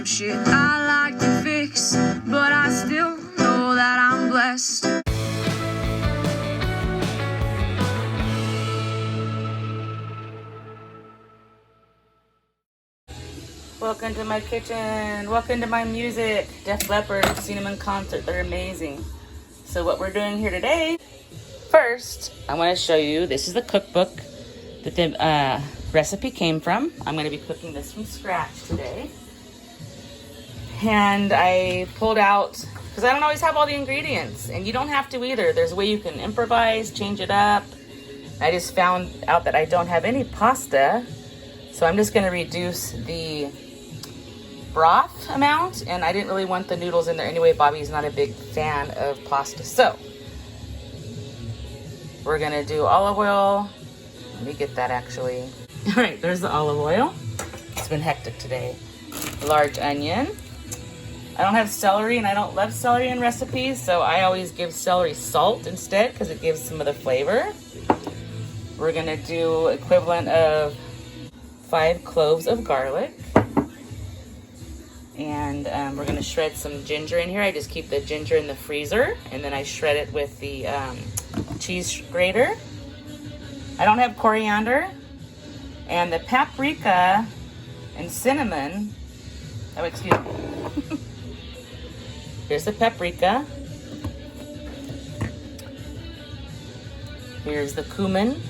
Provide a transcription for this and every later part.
some shit I like to fix, but I still know that I'm blessed. Welcome to my kitchen. Welcome to my music. Def Leppard, seen them in concert. They're amazing. So what we're doing here today, first, I want to show you, this is the cookbook that the recipe came from. I'm going to be cooking this from scratch today. And I pulled out, because I don't always have all the ingredients, and you don't have to either. There's a way you can improvise, change it up. I just found out that I don't have any pasta, so I'm just going to reduce the broth amount, and I didn't really want the noodles in there anyway. Bobby's not a big fan of pasta, so we're gonna do olive oil. Let me get that actually. All right, there's the olive oil. It's been hectic today. Large onion. I don't have celery, and I don't love celery in recipes, so I always give celery salt instead because it gives some of the flavor. We're gonna do equivalent of 5 cloves of garlic. And we're going to shred some ginger in here. I just keep the ginger in the freezer, and then I shred it with the cheese grater. I don't have coriander. And the paprika and cinnamon. Oh, excuse me. Here's the paprika. Here's the cumin.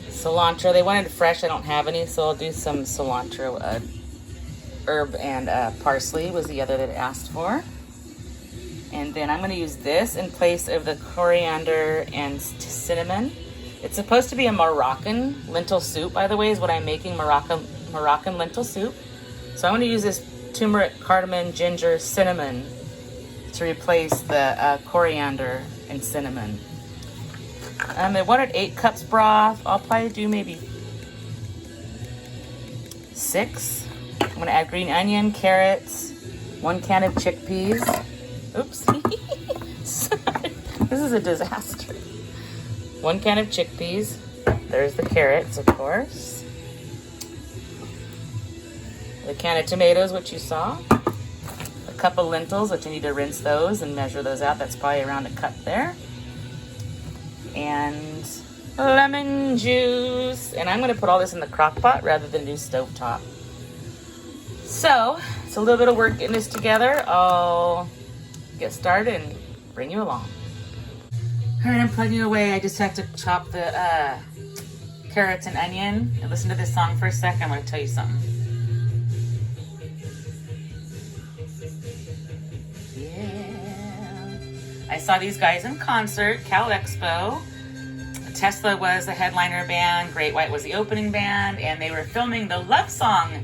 Cilantro. They wanted fresh. I don't have any, so I'll do some cilantro. Herb and parsley was the other that it asked for. And then I'm going to use this in place of the coriander and cinnamon. It's supposed to be a Moroccan lentil soup, by the way, is what I'm making, Moroccan lentil soup. So I'm going to use this turmeric, cardamom, ginger, cinnamon to replace the coriander and cinnamon. I wanted 8 cups broth. I'll probably do maybe 6. I'm going to add green onion, carrots, 1 can of chickpeas. Oops. Sorry. This is a disaster. 1 can of chickpeas. There's the carrots, of course. The can of tomatoes, which you saw. A cup of lentils, which you need to rinse those and measure those out. That's probably around a cup there. And lemon juice. And I'm going to put all this in the crock pot rather than do stovetop. So, it's a little bit of work getting this together. I'll get started and bring you along. All right, I'm plugging away. I just have to chop the carrots and onion. And listen to this song for a second. I'm going to tell you something. I saw these guys in concert, Cal Expo. Tesla was the headliner band, Great White was the opening band, and they were filming the Love Song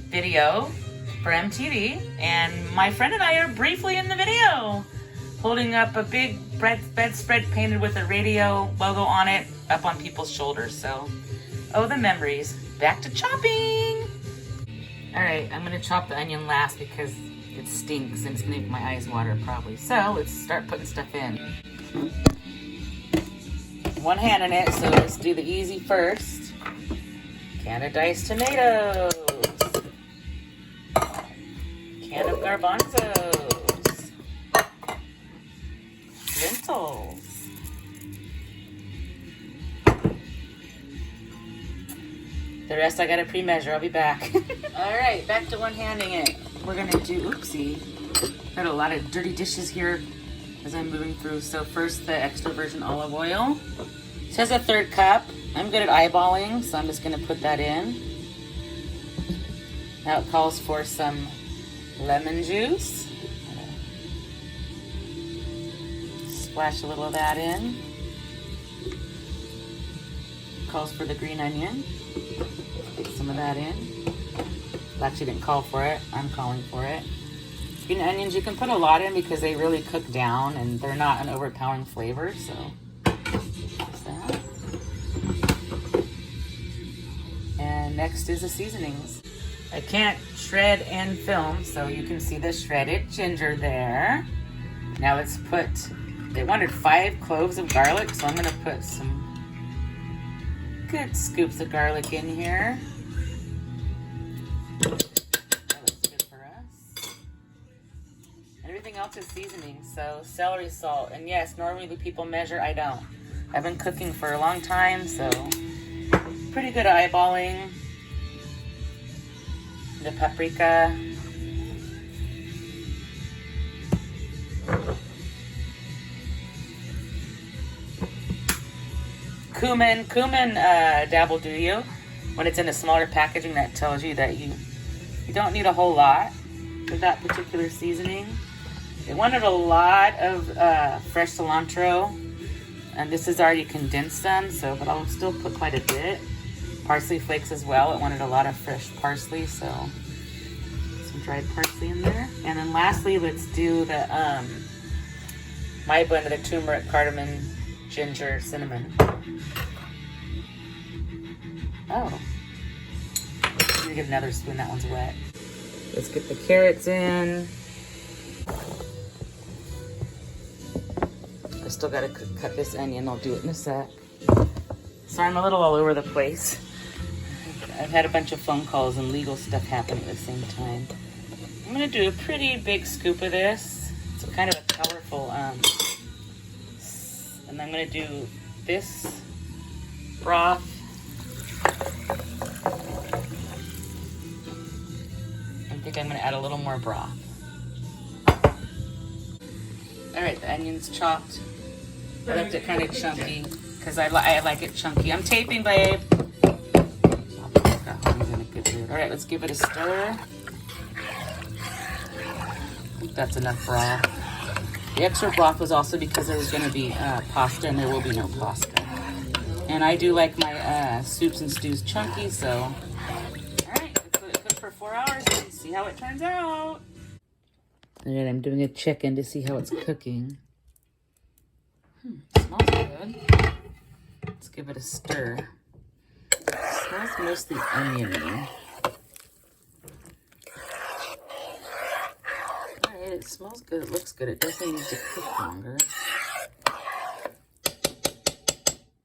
video for MTV. And my friend and I are briefly in the video, holding up a big bedspread painted with a radio logo on it up on people's shoulders. So, oh, the memories. Back to chopping. All right, I'm gonna chop the onion last because it stinks and it's gonna make my eyes water probably. So let's start putting stuff in. One hand in it, so let's do the easy first. Can of diced tomatoes. Can of garbanzos. Lentils. The rest I gotta pre-measure. I'll be back. All right, back to one-handing it. We're gonna do, oopsie. Got a lot of dirty dishes here as I'm moving through. So first, the extra virgin olive oil. It says a 1/3 cup. I'm good at eyeballing, so I'm just gonna put that in. Now it calls for some lemon juice. Splash a little of that in. Calls for the green onion. Get some of that in. It actually didn't call for it. I'm calling for it. Green onions, you can put a lot in because they really cook down and they're not an overpowering flavor, so that's that. And next is the seasonings. I can't shred and film, so you can see the shredded ginger there. Now let's put, they wanted 5 cloves of garlic, so I'm gonna put some good scoops of garlic in here. That looks good for us. And everything else is seasoning, so celery salt. And yes, normally people measure, I don't. I've been cooking for a long time, so pretty good at eyeballing. The paprika. Cumin dabble do you. When it's in a smaller packaging, that tells you that you don't need a whole lot with that particular seasoning. They wanted a lot of fresh cilantro, and this is already condensed some, but I'll still put quite a bit. Parsley flakes as well. It wanted a lot of fresh parsley, so some dried parsley in there. And then lastly, let's do the my blend of the turmeric, cardamom, ginger, cinnamon. Oh, I'm gonna get another spoon. That one's wet. Let's get the carrots in. I still gotta cut this onion. I'll do it in a sec. Sorry, I'm a little all over the place. I've had a bunch of phone calls and legal stuff happening at the same time. I'm gonna do a pretty big scoop of this. It's kind of a colorful, and I'm gonna do this broth. I think I'm gonna add a little more broth. All right, the onion's chopped. I left it kind of chunky because I like it chunky. I'm taping, babe. All right, let's give it a stir. I think that's enough broth. The extra broth was also because there was going to be pasta, and there will be no pasta. And I do like my soups and stews chunky, so. All right, let's let it cook for 4 hours and see how it turns out. All right, I'm doing a check-in to see how it's cooking. Smells good. Let's give it a stir. It smells mostly oniony. Alright, it smells good. It looks good. It doesn't need to cook longer.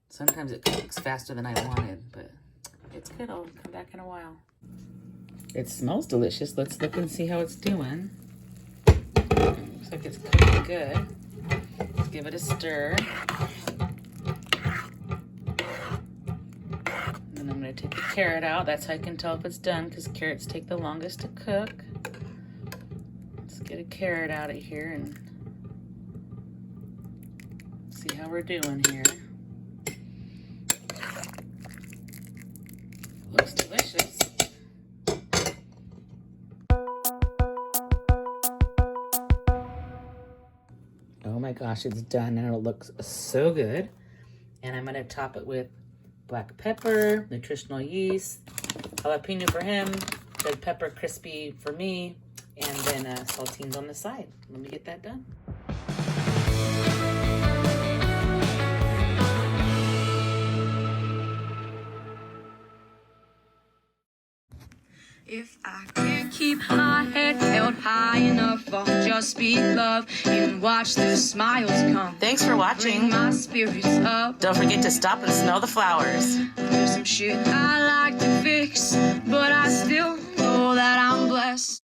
Sometimes it cooks faster than I wanted, but it's good. I'll come back in a while. It smells delicious. Let's look and see how it's doing. Looks like it's cooking good. Let's give it a stir. And I'm going to take the carrot out. That's how I can tell if it's done, because carrots take the longest to cook. Let's get a carrot out of here and see how we're doing here. Looks delicious. Oh my gosh, it's done and it looks so good. And I'm gonna top it with black pepper, nutritional yeast, jalapeno for him, red pepper crispy for me, and then saltines on the side. Let me get that done. If I can't keep my head held high enough, I'll just speak love and watch the smiles come. Thanks for watching. Bring my spirits up. Don't forget to stop and smell the flowers. There's some shit I like to fix, but I still know that I'm blessed.